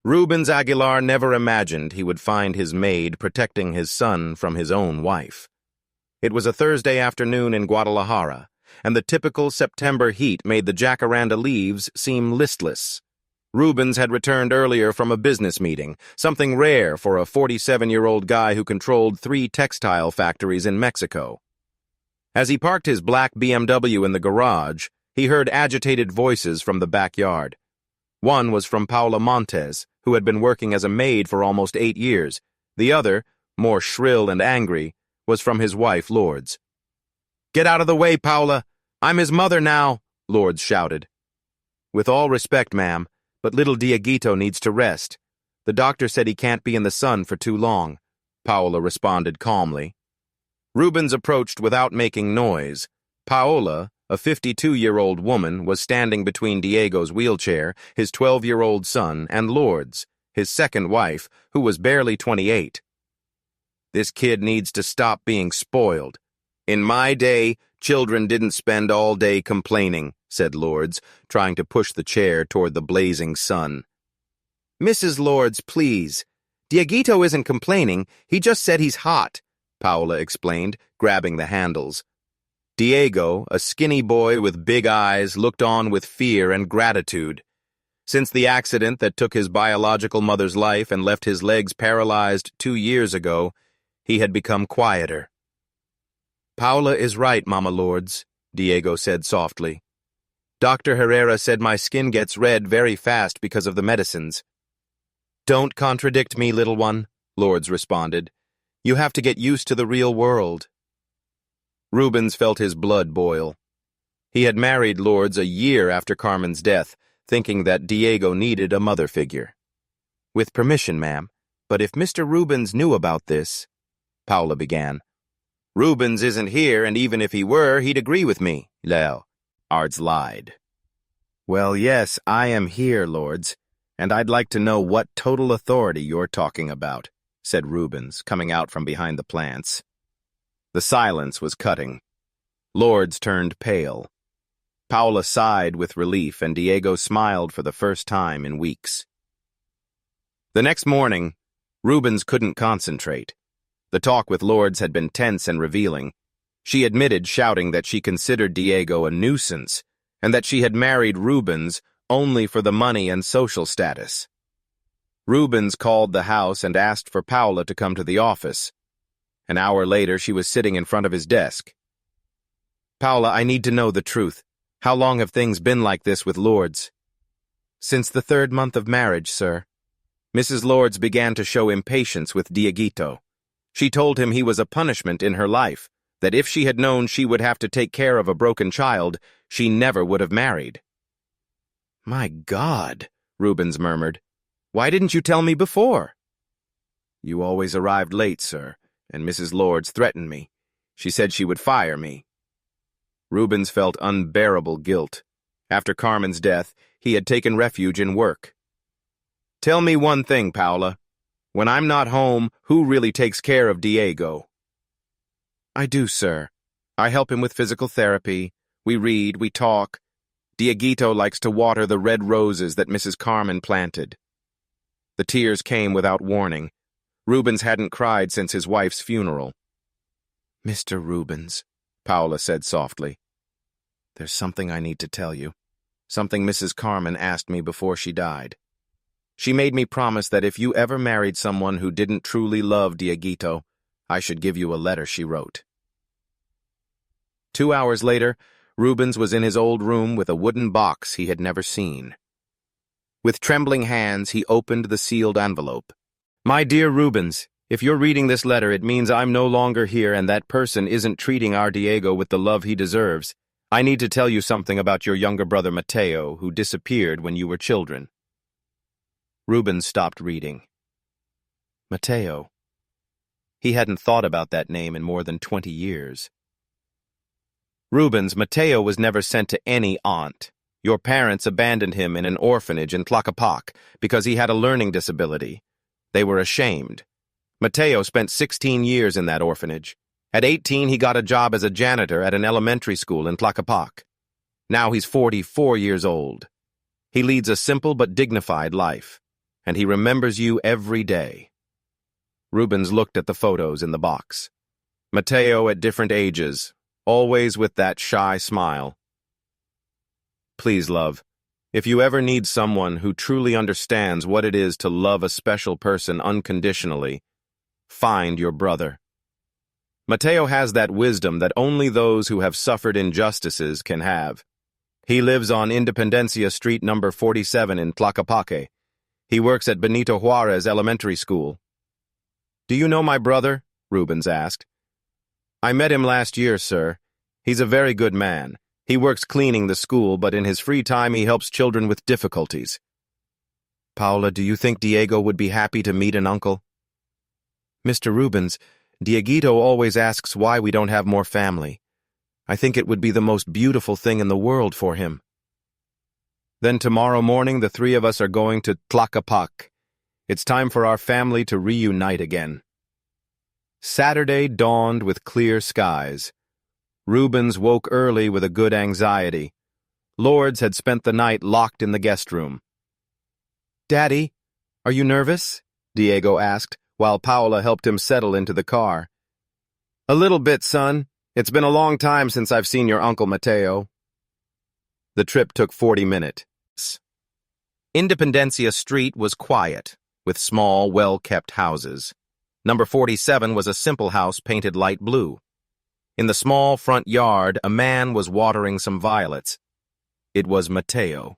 Rubens Aguilar never imagined he would find his maid protecting his son from his own wife. It was a Thursday afternoon in Guadalajara, and the typical September heat made the jacaranda leaves seem listless. Rubens had returned earlier from a business meeting, something rare for a 47-year-old guy who controlled 3 textile factories in Mexico. As he parked his black BMW in the garage, he heard agitated voices from the backyard. One was from Paula Montes, who had been working as a maid for almost 8 years. The other, more shrill and angry, was from his wife, Lourdes. "Get out of the way, Paula! I'm his mother now!" Lourdes shouted. "With all respect, ma'am, but little Dieguito needs to rest. The doctor said he can't be in the sun for too long," Paola responded calmly. Rubens approached without making noise. Paola, a 52-year-old woman, was standing between Diego's wheelchair, his 12-year-old son, and Lourdes, his second wife, who was barely 28. "This kid needs to stop being spoiled. In my day, children didn't spend all day complaining," said Lourdes, trying to push the chair toward the blazing sun. "Mrs. Lourdes, please. Dieguito isn't complaining, he just said he's hot," Paola explained, grabbing the handles. Diego, a skinny boy with big eyes, looked on with fear and gratitude. Since the accident that took his biological mother's life and left his legs paralyzed 2 years ago, he had become quieter. "Paula is right, Mama Lourdes," Diego said softly. "Dr. Herrera said my skin gets red very fast because of the medicines." "Don't contradict me, little one," Lourdes responded. "You have to get used to the real world." Rubens felt his blood boil. He had married Lourdes a year after Carmen's death, thinking that Diego needed a mother figure. "With permission, ma'am, but if Mr. Rubens knew about this," Paula began. "Rubens isn't here, and even if he were, he'd agree with me," Lourdes lied. "Well, yes, I am here, Lourdes, and I'd like to know what total authority you're talking about," said Rubens, coming out from behind the plants. The silence was cutting. Lourdes turned pale. Paula sighed with relief, and Diego smiled for the first time in weeks. The next morning, Rubens couldn't concentrate. The talk with Lourdes had been tense and revealing. She admitted, shouting, that she considered Diego a nuisance, and that she had married Rubens only for the money and social status. Rubens called the house and asked for Paula to come to the office. An hour later, she was sitting in front of his desk. "Paula, I need to know the truth. How long have things been like this with Lourdes?" "Since the 3rd month of marriage, sir." Mrs. Lourdes began to show impatience with Dieguito. She told him he was a punishment in her life, that if she had known she would have to take care of a broken child, she never would have married. "My God," Rubens murmured. "Why didn't you tell me before?" "You always arrived late, sir, and Mrs. Lourdes threatened me. She said she would fire me." Rubens felt unbearable guilt. After Carmen's death, he had taken refuge in work. "Tell me one thing, Paula. When I'm not home, who really takes care of Diego?" "I do, sir. I help him with physical therapy. We read, we talk. Dieguito likes to water the red roses that Mrs. Carmen planted." The tears came without warning. Rubens hadn't cried since his wife's funeral. "Mr. Rubens," Paula said softly, "there's something I need to tell you. Something Mrs. Carmen asked me before she died. She made me promise that if you ever married someone who didn't truly love Dieguito, I should give you a letter she wrote." 2 hours later, Rubens was in his old room with a wooden box he had never seen. With trembling hands, he opened the sealed envelope. "My dear Rubens, if you're reading this letter, it means I'm no longer here and that person isn't treating our Diego with the love he deserves. I need to tell you something about your younger brother Mateo, who disappeared when you were children." Rubens stopped reading. Mateo. He hadn't thought about that name in more than 20 years. "Rubens, Mateo was never sent to any aunt. Your parents abandoned him in an orphanage in Tlaquepaque because he had a learning disability. They were ashamed. Mateo spent 16 years in that orphanage. At 18, he got a job as a janitor at an elementary school in Tlaquepaque. Now he's 44 years old. He leads a simple but dignified life. and he remembers you every day. Rubens looked at the photos in the box. Mateo at different ages, always with that shy smile. Please, love, if you ever need someone who truly understands what it is to love a special person unconditionally, find your brother. Mateo has that wisdom that only those who have suffered injustices can have. He lives on Independencia Street number 47 in Tlaquepaque. He works at Benito Juarez Elementary School. Do you know my brother? Rubens asked. I met him last year, sir. He's a very good man. He works cleaning the school, but in his free time he helps children with difficulties. Paula, do you think Diego would be happy to meet an uncle? Mr. Rubens, Dieguito always asks why we don't have more family. I think it would be the most beautiful thing in the world for him. Then tomorrow morning the three of us are going to Tlaquepaque. It's time for our family to reunite again. Saturday dawned with clear skies. Rubens woke early with a good anxiety. Lourdes had spent the night locked in the guest room. Daddy, are you nervous? Diego asked, while Paula helped him settle into the car. A little bit, son. It's been a long time since I've seen your Uncle Mateo. The trip took 40 minutes. Independencia Street was quiet, with small, well-kept houses. Number 47 was a simple house painted light blue. In the small front yard, a man was watering some violets. It was Mateo.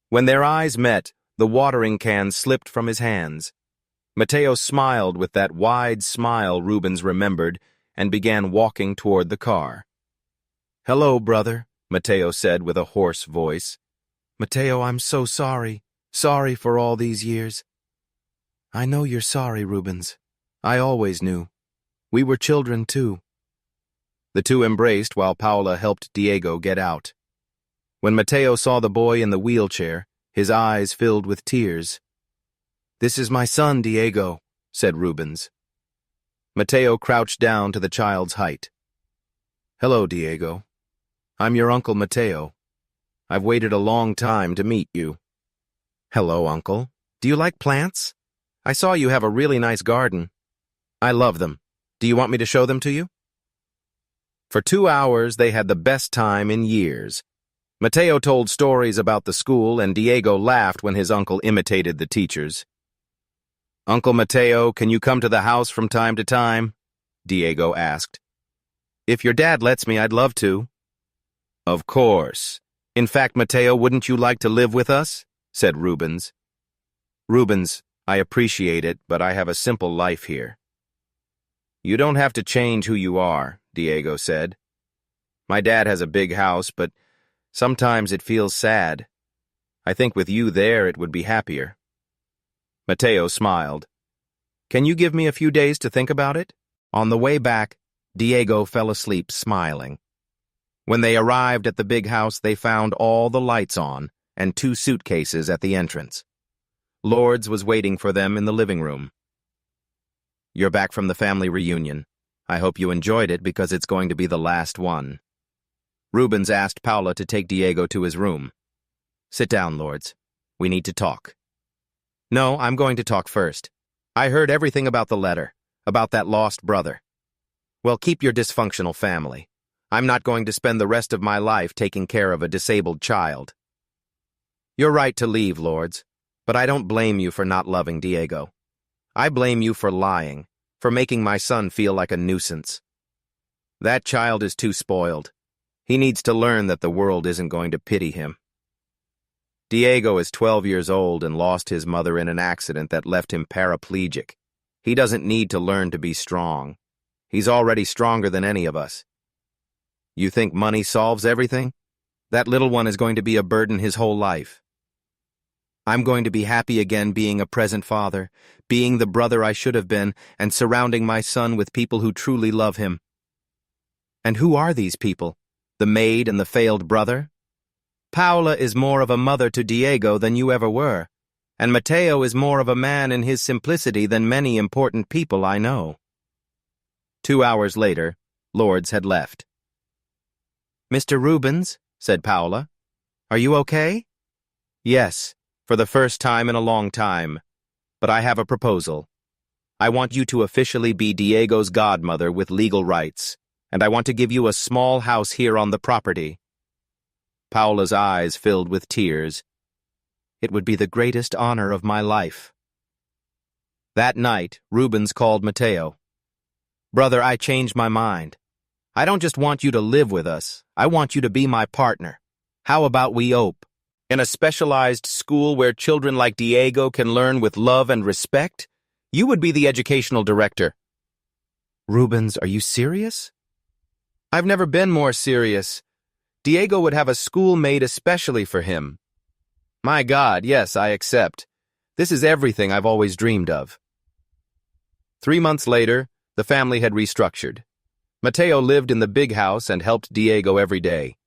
When their eyes met, the watering can slipped from his hands. Mateo smiled with that wide smile Rubens remembered and began walking toward the car. Hello, brother, Mateo said with a hoarse voice. Mateo, I'm so sorry. Sorry for all these years. I know you're sorry, Rubens. I always knew. We were children, too. The two embraced while Paula helped Diego get out. When Mateo saw the boy in the wheelchair, his eyes filled with tears. This is my son, Diego, said Rubens. Mateo crouched down to the child's height. Hello, Diego. I'm your Uncle Mateo. I've waited a long time to meet you. Hello, Uncle. Do you like plants? I saw you have a really nice garden. I love them. Do you want me to show them to you? For 2 hours, they had the best time in years. Mateo told stories about the school, and Diego laughed when his uncle imitated the teachers. Uncle Mateo, can you come to the house from time to time? Diego asked. If your dad lets me, I'd love to. Of course. In fact, Mateo, wouldn't you like to live with us? Said Rubens. Rubens, I appreciate it, but I have a simple life here. You don't have to change who you are, Diego said. My dad has a big house, but sometimes it feels sad. I think with you there it would be happier. Mateo smiled. Can you give me a few days to think about it? On the way back, Diego fell asleep smiling. When they arrived at the big house, they found all the lights on and 2 suitcases at the entrance. Lourdes was waiting for them in the living room. You're back from the family reunion. I hope you enjoyed it because it's going to be the last one. Rubens asked Paula to take Diego to his room. Sit down, Lourdes. We need to talk. No, I'm going to talk first. I heard everything about the letter, about that lost brother. Well, keep your dysfunctional family. I'm not going to spend the rest of my life taking care of a disabled child. You're right to leave, Lourdes, but I don't blame you for not loving Diego. I blame you for lying, for making my son feel like a nuisance. That child is too spoiled. He needs to learn that the world isn't going to pity him. Diego is 12 years old and lost his mother in an accident that left him paraplegic. He doesn't need to learn to be strong. He's already stronger than any of us. You think money solves everything? That little one is going to be a burden his whole life. I'm going to be happy again being a present father, being the brother I should have been, and surrounding my son with people who truly love him. And who are these people? The maid and the failed brother? Paula is more of a mother to Diego than you ever were, and Mateo is more of a man in his simplicity than many important people I know. 2 hours later, Lourdes had left. Mr. Rubens, said Paula, are you okay? Yes, for the first time in a long time, but I have a proposal. I want you to officially be Diego's godmother with legal rights, and I want to give you a small house here on the property." Paola's eyes filled with tears. "It would be the greatest honor of my life." That night, Rubens called Matteo. "Brother, I changed my mind. I don't just want you to live with us. I want you to be my partner. How about we ope? In a specialized school where children like Diego can learn with love and respect? You would be the educational director." "Rubens, are you serious?" "I've never been more serious. Diego would have a school made especially for him." "My God, yes, I accept. This is everything I've always dreamed of." 3 months later, the family had restructured. Matteo lived in the big house and helped Diego every day.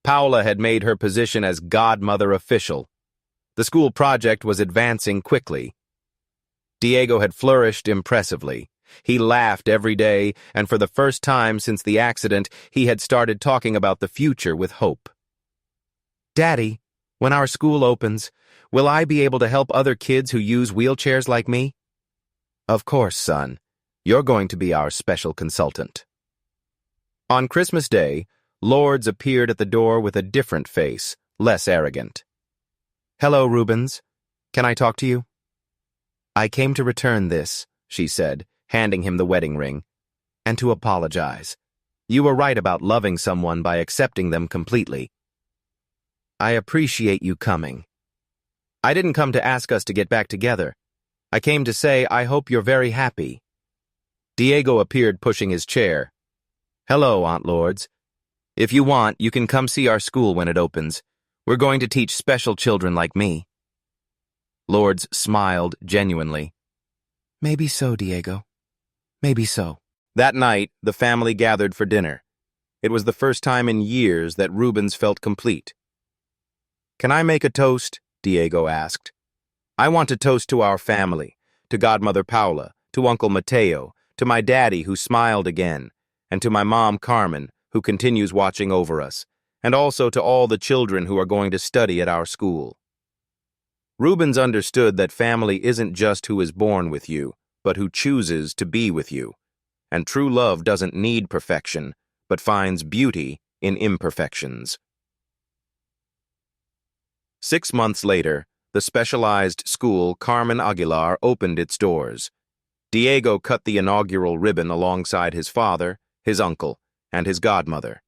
Paola had made her position as godmother official. The school project was advancing quickly. Diego had flourished impressively. He laughed every day, and for the first time since the accident, he had started talking about the future with hope. "Daddy, when our school opens, will I be able to help other kids who use wheelchairs like me?" "Of course, son. You're going to be our special consultant." On Christmas Day, Lourdes appeared at the door with a different face, less arrogant. "Hello, Rubens. Can I talk to you?" "I came to return this," she said, handing him the wedding ring, "and to apologize. You were right about loving someone by accepting them completely. I appreciate you coming. I didn't come to ask us to get back together. I came to say I hope you're very happy." Diego appeared pushing his chair. "Hello, Aunt Lourdes. If you want, you can come see our school when it opens. We're going to teach special children like me." Lourdes smiled genuinely. "Maybe so, Diego. Maybe so." That night, the family gathered for dinner. It was the first time in years that Rubens felt complete. "Can I make a toast?" Diego asked. "I want to toast to our family, to Godmother Paula, to Uncle Matteo, to my daddy who smiled again, and to my mom Carmen, who continues watching over us, and also to all the children who are going to study at our school." Rubens understood that family isn't just who is born with you, but who chooses to be with you. And true love doesn't need perfection, but finds beauty in imperfections. 6 months later, the specialized school Carmen Aguilar opened its doors. Diego cut the inaugural ribbon alongside his father, his uncle, and his godmother.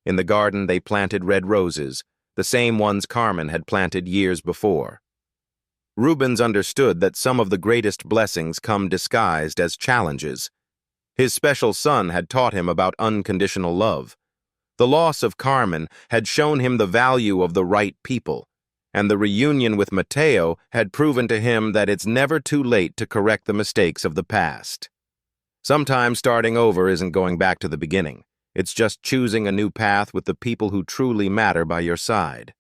In the garden they planted red roses, the same ones Carmen had planted years before. Rubens understood that some of the greatest blessings come disguised as challenges. His special son had taught him about unconditional love. The loss of Carmen had shown him the value of the right people, and the reunion with Matteo had proven to him that it's never too late to correct the mistakes of the past. Sometimes starting over isn't going back to the beginning. It's just choosing a new path with the people who truly matter by your side.